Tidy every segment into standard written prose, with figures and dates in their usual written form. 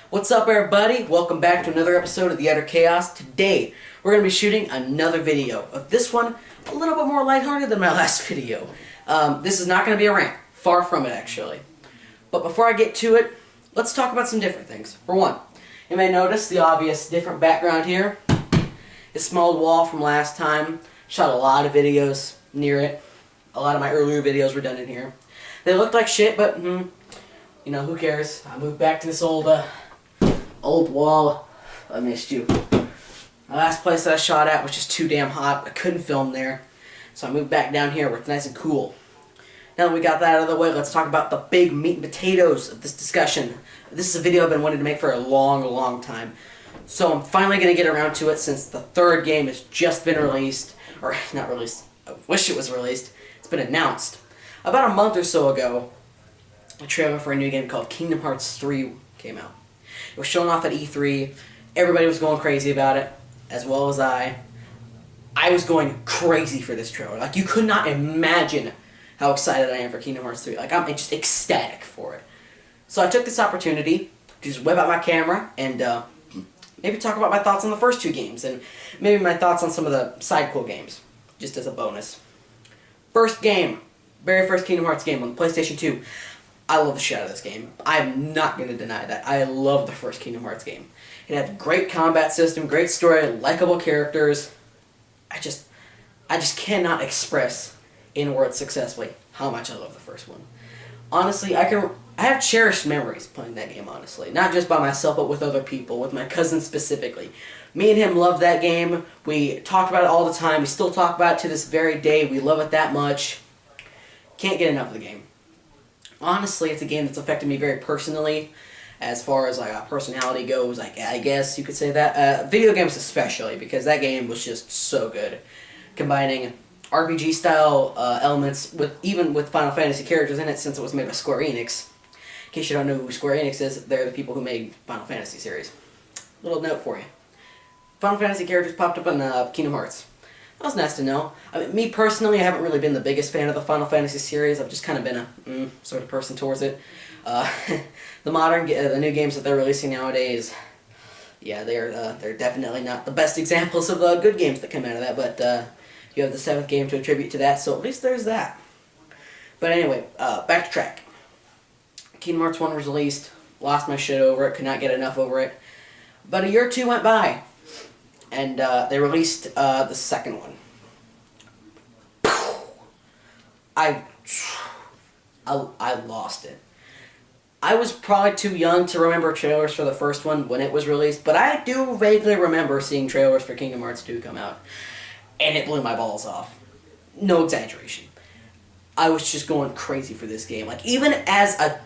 What's up, everybody? Welcome back to another episode of The Utter Chaos. Today, we're going to be shooting another video. Of this one, a little bit more lighthearted than my last video. This is not going to be a rant. Far from it, actually. But before I get to it, let's talk about some different things. For one, you may notice the obvious different background here. This small wall from last time. Shot a lot of videos near it. A lot of my earlier videos were done in here. They looked like shit, but, you know, who cares? I moved back to this old wall. I missed you. My last place that I shot at was just too damn hot. I couldn't film there. So I moved back down here where it's nice and cool. Now that we got that out of the way, let's talk about the big meat and potatoes of this discussion. This is a video I've been wanting to make for a long time. So I'm finally going to get around to it since the third game has just been released. Or, not released. I wish it was released. It's been announced. About a month or so ago, a trailer for a new game called Kingdom Hearts 3 came out. It was shown off at E3. Everybody was going crazy about it, as well as I. I was going crazy for this trailer. Like, you could not imagine how excited I am for Kingdom Hearts 3. Like, I'm just ecstatic for it. So I took this opportunity to just whip out my camera and maybe talk about my thoughts on the first two games, and maybe my thoughts on some of the side-quel games, just as a bonus. First game, very first Kingdom Hearts game on the PlayStation 2. I love the shit out of this game. I'm not going to deny that. I love the first Kingdom Hearts game. It had a great combat system, great story, likable characters. I just cannot express in words successfully how much I love the first one. Honestly, I have cherished memories playing that game, honestly. Not just by myself, but with other people, with my cousin specifically. Me and him loved that game. We talked about it all the time. We still talk about it to this very day. We love it that much. Can't get enough of the game. Honestly, it's a game that's affected me very personally, as far as like personality goes. I guess you could say that. Video games especially, because that game was just so good, combining RPG style elements even with Final Fantasy characters in it, since it was made by Square Enix. In case you don't know who Square Enix is, they're the people who made Final Fantasy series. Little note for you: Final Fantasy characters popped up in Kingdom Hearts. That was nice to know. I mean, me personally, I haven't really been the biggest fan of the Final Fantasy series. I've just kind of been a sort of person towards it. The new games that they're releasing nowadays, yeah, they're definitely not the best examples of good games that come out of that. But you have the 7th game to attribute to that, so at least there's that. But anyway, back to track. Kingdom Hearts 1 was released. Lost my shit over it. Could not get enough over it. But a year or two went by, and they released the second one. I lost it. I was probably too young to remember trailers for the first one when it was released, but I do vaguely remember seeing trailers for Kingdom Hearts 2 come out, and it blew my balls off. No exaggeration. I was just going crazy for this game. Like, even as a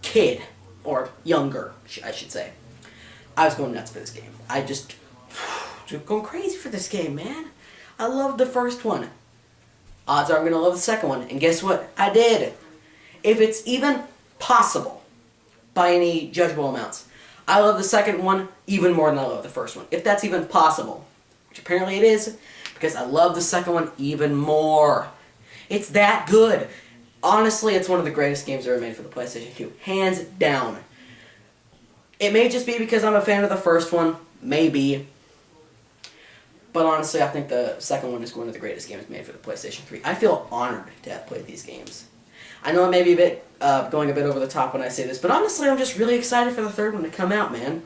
kid, or younger, I should say, I was going nuts for this game. I just going crazy for this game, man. I loved the first one. Odds are I'm going to love the second one. And guess what? I did. If it's even possible, by any judgeable amounts, I love the second one even more than I love the first one. If that's even possible. Which apparently it is, because I love the second one even more. It's that good. Honestly, it's one of the greatest games ever made for the PlayStation 2. Hands down. It may just be because I'm a fan of the first one. Maybe. But honestly, I think the second one is one of the greatest games made for the PlayStation 3. I feel honored to have played these games. I know I may be going a bit over the top when I say this, but honestly, I'm just really excited for the third one to come out, man.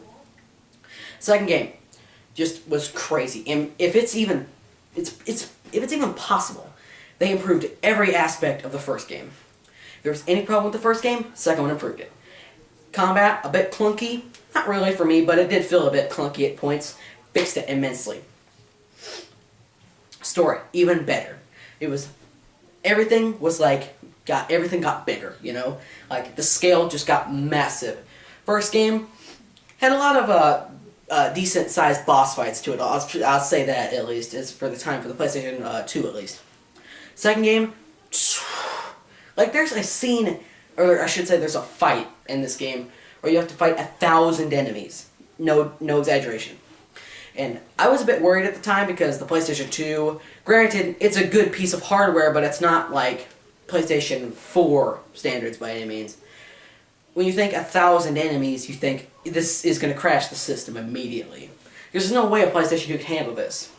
Second game just was crazy. And if it's even possible, they improved every aspect of the first game. If there was any problem with the first game, second one improved it. Combat, a bit clunky. Not really for me, but it did feel a bit clunky at points. Fixed it immensely. Story, even better. Everything got bigger, you know? Like, the scale just got massive. First game had a lot of decent-sized boss fights to it. I'll say that, at least, is for the time, for the PlayStation 2, at least. Second game, like, there's a scene, or I should say there's a fight in this game where you have to fight 1,000 enemies. No exaggeration. And I was a bit worried at the time because the PlayStation 2, granted, it's a good piece of hardware, but it's not like PlayStation 4 standards by any means. when you think 1,000 enemies, you think this is going to crash the system immediately. There's no way a PlayStation 2 can handle this.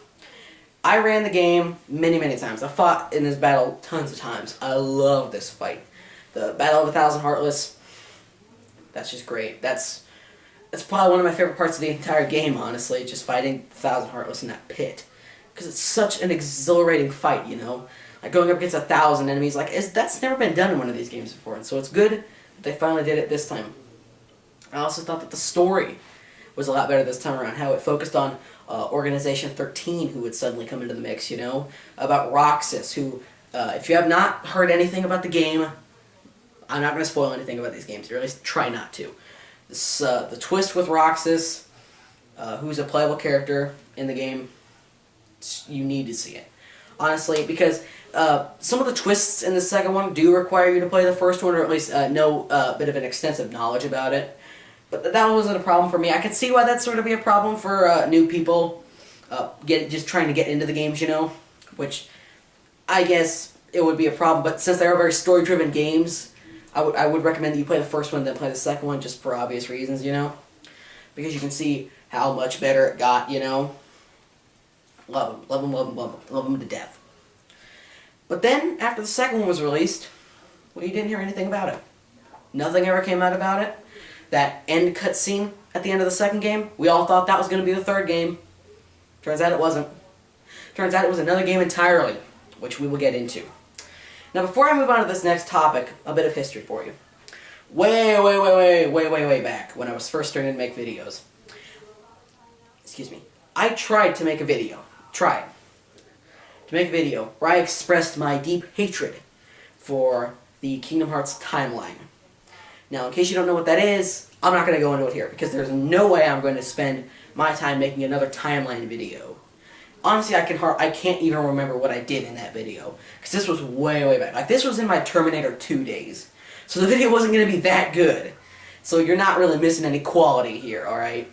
I ran the game many, many times. I fought in this battle tons of times. I love this fight. The Battle of 1,000 Heartless, that's just great. That's probably one of my favorite parts of the entire game, honestly, just fighting 1,000 Heartless in that pit. Because it's such an exhilarating fight, you know? Like going up against 1,000 enemies, like that's never been done in one of these games before, and so it's good that they finally did it this time. I also thought that the story was a lot better this time around, how it focused on Organization 13, who would suddenly come into the mix, you know? About Roxas, who, if you have not heard anything about the game, I'm not going to spoil anything about these games, or at least try not to. This, the twist with Roxas, who's a playable character in the game, you need to see it. Honestly, because some of the twists in the second one do require you to play the first one, or at least know a bit of an extensive knowledge about it. But that wasn't a problem for me. I could see why that'd sort of be a problem for new people, just trying to get into the games, you know? Which, I guess, it would be a problem, but since they are very story-driven games, I would recommend that you play the first one, then play the second one, just for obvious reasons, you know? Because you can see how much better it got, you know? Love them, love them, love them, love them, love them to death. But then, after the second one was released, well, you didn't hear anything about it. Nothing ever came out about it. That end cutscene at the end of the second game, we all thought that was going to be the third game. Turns out it wasn't. Turns out it was another game entirely, which we will get into. Now, before I move on to this next topic, a bit of history for you. Way back, when I was first starting to make videos. Excuse me. I tried to make a video. Where I expressed my deep hatred for the Kingdom Hearts timeline. Now, in case you don't know what that is, I'm not going to go into it here, because there's no way I'm going to spend my time making another timeline video. Honestly, I can't even remember what I did in that video, because this was way back. Like, this was in my Terminator 2 days, so the video wasn't going to be that good. So you're not really missing any quality here, alright?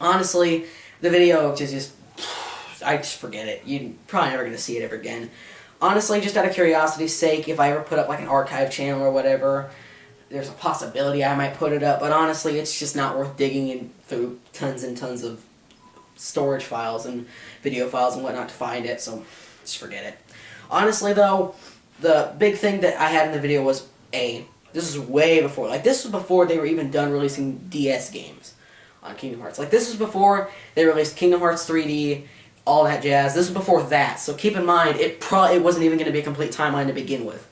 Honestly, the video I just forget it. You're probably never going to see it ever again. Honestly, just out of curiosity's sake, if I ever put up like an archive channel or whatever, there's a possibility I might put it up, but honestly, it's just not worth digging in through tons and tons of storage files and video files and whatnot to find it, so just forget it. Honestly, though, the big thing that I had in the video was, this is way before, like, this was before they were even done releasing DS games on Kingdom Hearts. Like, this was before they released Kingdom Hearts 3D, all that jazz. This was before that, so keep in mind, it wasn't even going to be a complete timeline to begin with.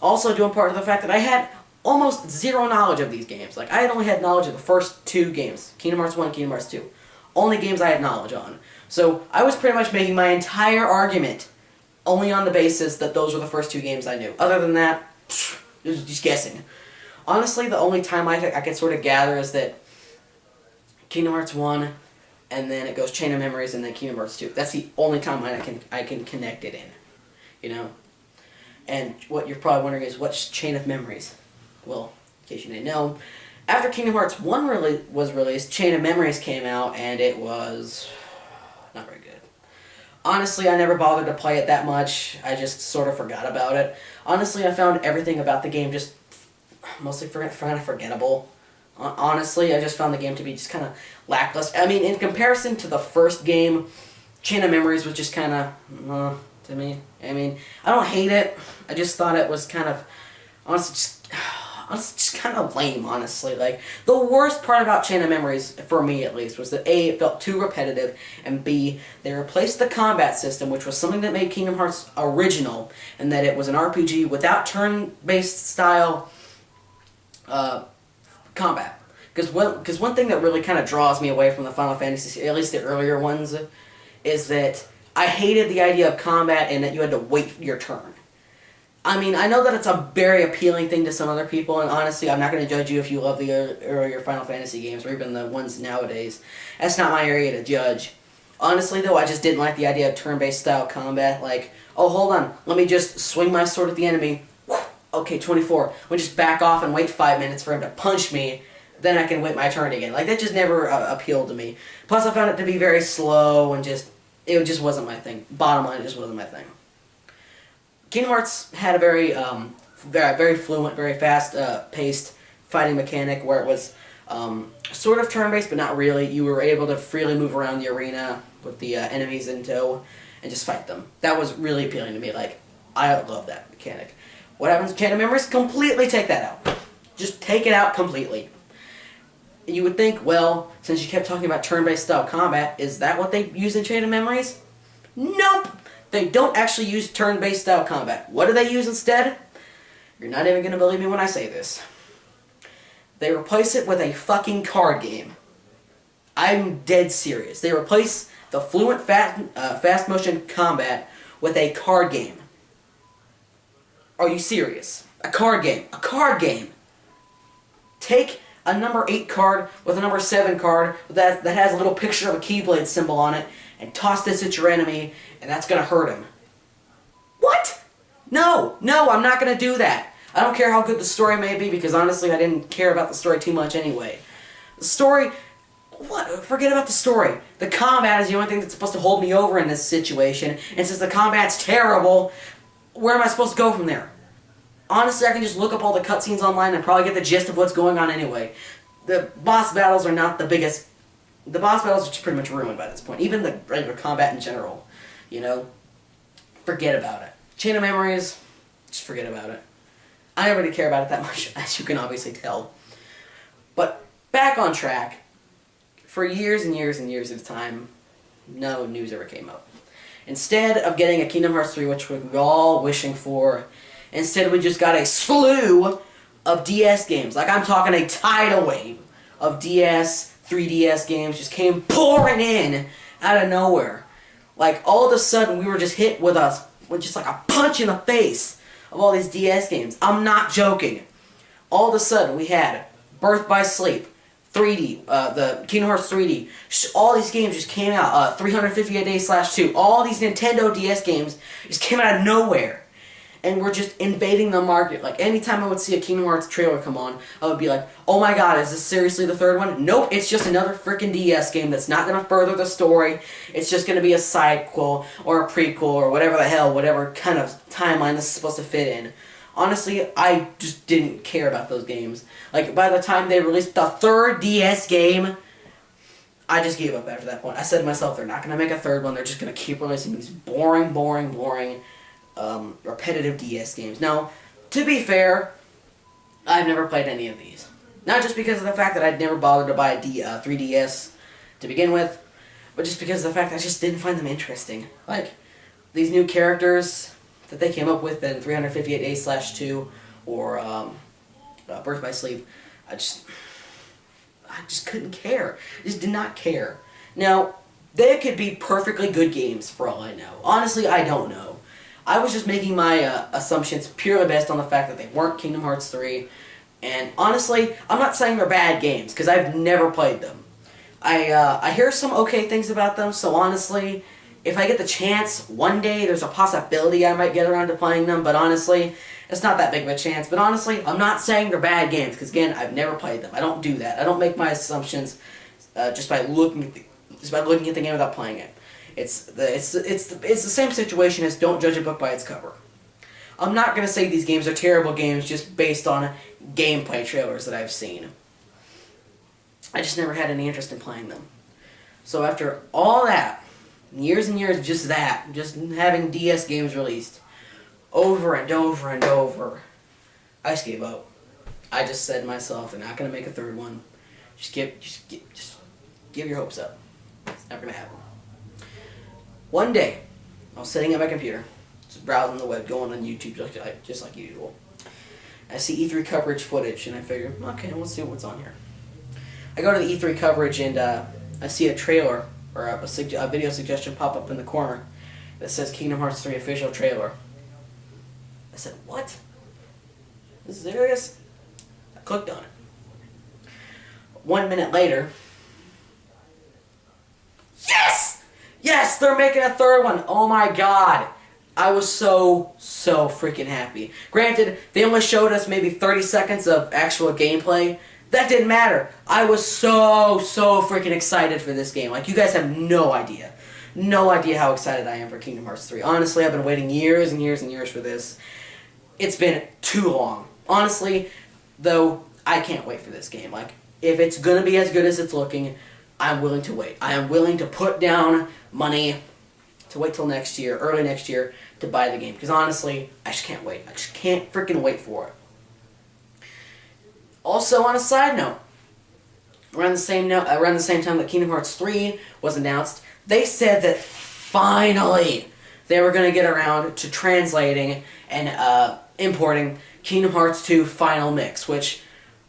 Also, due in part to the fact that I had almost zero knowledge of these games. Like, I had only had knowledge of the first two games, Kingdom Hearts 1 and Kingdom Hearts 2. Only games I had knowledge on. So, I was pretty much making my entire argument only on the basis that those were the first two games I knew. Other than that, it was just guessing. Honestly, the only time I could sort of gather is that Kingdom Hearts 1, and then it goes Chain of Memories, and then Kingdom Hearts 2. That's the only timeline I can connect it in, you know? And what you're probably wondering is, what's Chain of Memories? Well, in case you didn't know, after Kingdom Hearts 1 was released, Chain of Memories came out, and it was not very good. Honestly, I never bothered to play it that much. I just sort of forgot about it. Honestly, I found everything about the game just mostly kind of forgettable. Honestly, I just found the game to be just kind of lackluster. I mean, in comparison to the first game, Chain of Memories was just kind of, to me. I mean, I don't hate it. I just thought it was kind of, honestly, just kind of lame, honestly. Like, the worst part about Chain of Memories, for me at least, was that A, it felt too repetitive, and B, they replaced the combat system, which was something that made Kingdom Hearts original, and that it was an RPG without turn-based style combat. Because one thing that really kind of draws me away from the Final Fantasy, at least the earlier ones, is that I hated the idea of combat and that you had to wait your turn. I mean, I know that it's a very appealing thing to some other people, and honestly, I'm not going to judge you if you love the earlier Final Fantasy games, or even the ones nowadays. That's not my area to judge. Honestly, though, I just didn't like the idea of turn-based style combat, like, oh, hold on, let me just swing my sword at the enemy, okay, 24, let me just back off and wait 5 minutes for him to punch me, then I can wait my turn again. Like, that just never appealed to me. Plus, I found it to be very slow, and it just wasn't my thing. Bottom line, it just wasn't my thing. Kingdom Hearts had a very fluent, very fast-paced fighting mechanic where it was sort of turn-based, but not really. You were able to freely move around the arena with the enemies in tow and just fight them. That was really appealing to me. Like, I love that mechanic. What happens in Chain of Memories? Completely take that out. Just take it out completely. You would think, well, since you kept talking about turn-based style combat, is that what they use in Chain of Memories? Nope! They don't actually use turn-based style combat. What do they use instead? You're not even going to believe me when I say this. They replace it with a fucking card game. I'm dead serious. They replace the fluent fast motion combat with a card game. Are you serious? A card game. A card game! Take a number 8 card with a number 7 card that has a little picture of a Keyblade symbol on it and toss this at your enemy, and that's going to hurt him. What? No, I'm not going to do that. I don't care how good the story may be, because honestly I didn't care about the story too much anyway. The story... What? Forget about the story. The combat is the only thing that's supposed to hold me over in this situation, and since the combat's terrible, where am I supposed to go from there? Honestly, I can just look up all the cutscenes online and probably get the gist of what's going on anyway. The boss battles are not the biggest... The boss battles are just pretty much ruined by this point. Even the regular combat in general. You know? Forget about it. Chain of Memories, just forget about it. I don't really care about it that much, as you can obviously tell. But, back on track. For years and years and years at a time, no news ever came up. Instead of getting a Kingdom Hearts 3, which we were all wishing for, instead we just got a slew of DS games. Like, I'm talking a tidal wave of DS, 3DS games just came pouring in out of nowhere. Like, all of a sudden we were just hit with just like a punch in the face of all these DS games. I'm not joking. All of a sudden we had Birth by Sleep, 3D, the Kingdom Hearts 3D, all these games just came out, 358 Days /2, all these Nintendo DS games just came out of nowhere, and we're just invading the market. Like, anytime I would see a Kingdom Hearts trailer come on, I would be like, oh my god, is this seriously the third one? Nope, it's just another freaking DS game that's not going to further the story, it's just going to be a sidequel, or a prequel, or whatever the hell, whatever kind of timeline this is supposed to fit in. Honestly, I just didn't care about those games. Like, by the time they released the third DS game, I just gave up after that point. I said to myself, they're not going to make a third one. They're just going to keep releasing these boring, repetitive DS games. Now, to be fair, I've never played any of these. Not just because of the fact that I'd never bothered to buy a 3DS to begin with, but just because of the fact that I just didn't find them interesting. Like, these new characters that they came up with in 358 Days /2 or Birth by Sleep, I just couldn't care. I just did not care. Now, they could be perfectly good games for all I know. Honestly, I don't know. I was just making my assumptions purely based on the fact that they weren't Kingdom Hearts 3, and honestly, I'm not saying they're bad games, because I've never played them. I hear some okay things about them, so honestly, if I get the chance, one day there's a possibility I might get around to playing them, but honestly, it's not that big of a chance. But honestly, I'm not saying they're bad games, because again, I've never played them. I don't do that. I don't make my assumptions just by looking at the game without playing it. It's the same situation as don't judge a book by its cover. I'm not going to say these games are terrible games just based on gameplay trailers that I've seen. I just never had any interest in playing them. So after all that, years and years of just having DS games released, over and over and over, I just gave up. I just said to myself, they're not going to make a third one. Just give your hopes up. It's never going to happen. One day, I was sitting at my computer, just browsing the web, going on YouTube just like usual. I see E3 coverage footage, and I figure, okay, let's see what's on here. I go to the E3 coverage, and I see a trailer, or a video suggestion pop up in the corner that says Kingdom Hearts 3 official trailer. I said, what? This is serious? I clicked on it. 1 minute later, yes! Yes, they're making a third one! Oh my god! I was so freaking happy. Granted, they only showed us maybe 30 seconds of actual gameplay. That didn't matter. I was so freaking excited for this game. Like, you guys have no idea. No idea how excited I am for Kingdom Hearts 3. Honestly, I've been waiting years and years and years for this. It's been too long. Honestly, though, I can't wait for this game. Like, if it's gonna be as good as it's looking, I'm willing to wait. I am willing to put down money to wait till next year, early next year, to buy the game. Because honestly, I just can't wait. I just can't freaking wait for it. Also, on a side note, around the same time that Kingdom Hearts 3 was announced, they said that finally they were going to get around to translating and importing Kingdom Hearts 2 Final Mix, which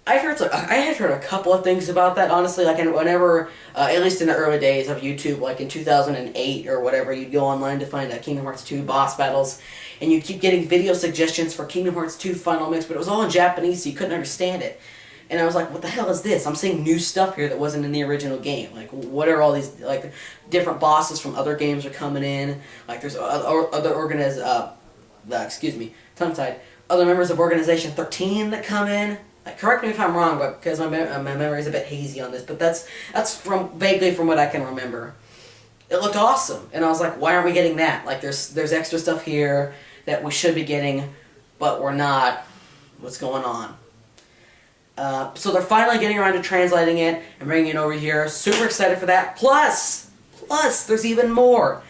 I had heard a couple of things about that, honestly. Like, whenever, at least in the early days of YouTube, like in 2008 or whatever, you'd go online to find Kingdom Hearts 2 boss battles, and you'd keep getting video suggestions for Kingdom Hearts 2 Final Mix, but it was all in Japanese, so you couldn't understand it. And I was like, what the hell is this? I'm seeing new stuff here that wasn't in the original game. Like, what are all these, like, different bosses from other games are coming in? Like, there's other tongue-tied, other members of Organization 13 that come in. Like, correct me if I'm wrong, but because my memory is a bit hazy on this, but that's vaguely from what I can remember. It looked awesome, and I was like, why aren't we getting that? Like, there's extra stuff here that we should be getting, but we're not. What's going on? So they're finally getting around to translating it and bringing it over here. Super excited for that. Plus, there's even more.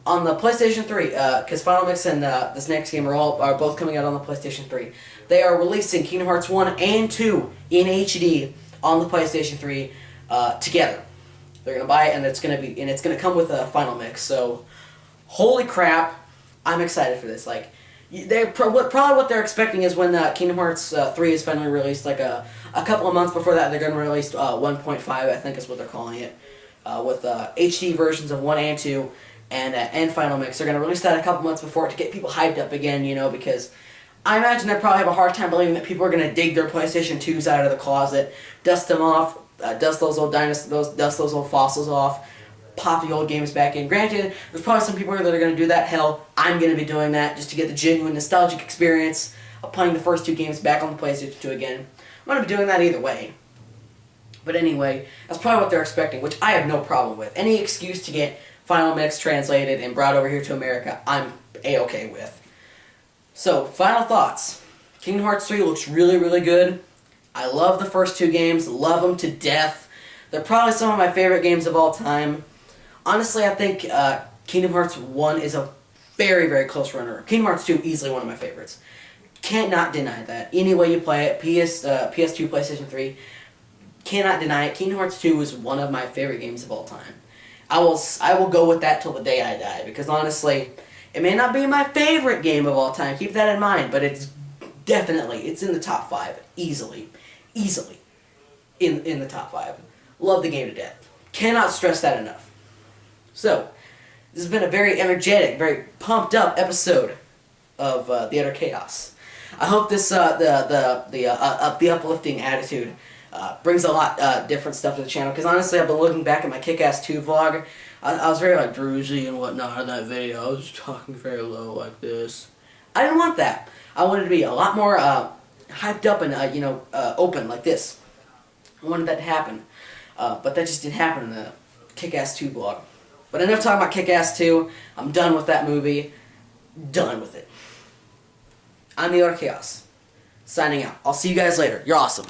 On the PlayStation 3, because Final Mix and this next game are both coming out on the PlayStation 3. They are releasing Kingdom Hearts 1 and 2 in HD on the PlayStation 3 together. They're gonna buy it, and it's gonna come with a Final Mix. So, holy crap, I'm excited for this. Like, probably what they're expecting is when Kingdom Hearts 3 is finally released, like a couple of months before that, they're gonna release 1.5, I think is what they're calling it, with HD versions of 1 and 2. And Final Mix. They're going to release that a couple months before to get people hyped up again, you know, because I imagine they probably have a hard time believing that people are going to dig their PlayStation 2s out of the closet, dust them off, dust those old fossils off, pop the old games back in. Granted, there's probably some people that are going to do that. Hell, I'm going to be doing that just to get the genuine nostalgic experience of playing the first two games back on the PlayStation 2 again. I'm going to be doing that either way. But anyway, that's probably what they're expecting, which I have no problem with. Any excuse to get Final Mix translated and brought over here to America, I'm A-okay with. So, final thoughts. Kingdom Hearts 3 looks really, really good. I love the first two games, love them to death. They're probably some of my favorite games of all time. Honestly, I think Kingdom Hearts 1 is a very, very close runner. Kingdom Hearts 2, easily one of my favorites. Cannot deny that. Any way you play it, PS2, PlayStation 3, cannot deny it. Kingdom Hearts 2 is one of my favorite games of all time. I will go with that till the day I die, because honestly, it may not be my favorite game of all time, keep that in mind, but it's in the top 5, easily, in the top 5. Love the game to death. Cannot stress that enough. So, this has been a very energetic, very pumped up episode of The Utter Chaos. I hope this the uplifting attitude brings a lot different stuff to the channel, because honestly, I've been looking back at my Kick-Ass 2 vlog. I was very like drowsy and whatnot in that video. I was talking very low like this. I didn't want that. I wanted to be a lot more hyped up and open like this. I wanted that to happen, but that just didn't happen in the Kick-Ass 2 vlog. But enough talking about Kick-Ass 2. I'm done with that movie. Done with it. I'm The Utter Chaos. Signing out. I'll see you guys later. You're awesome.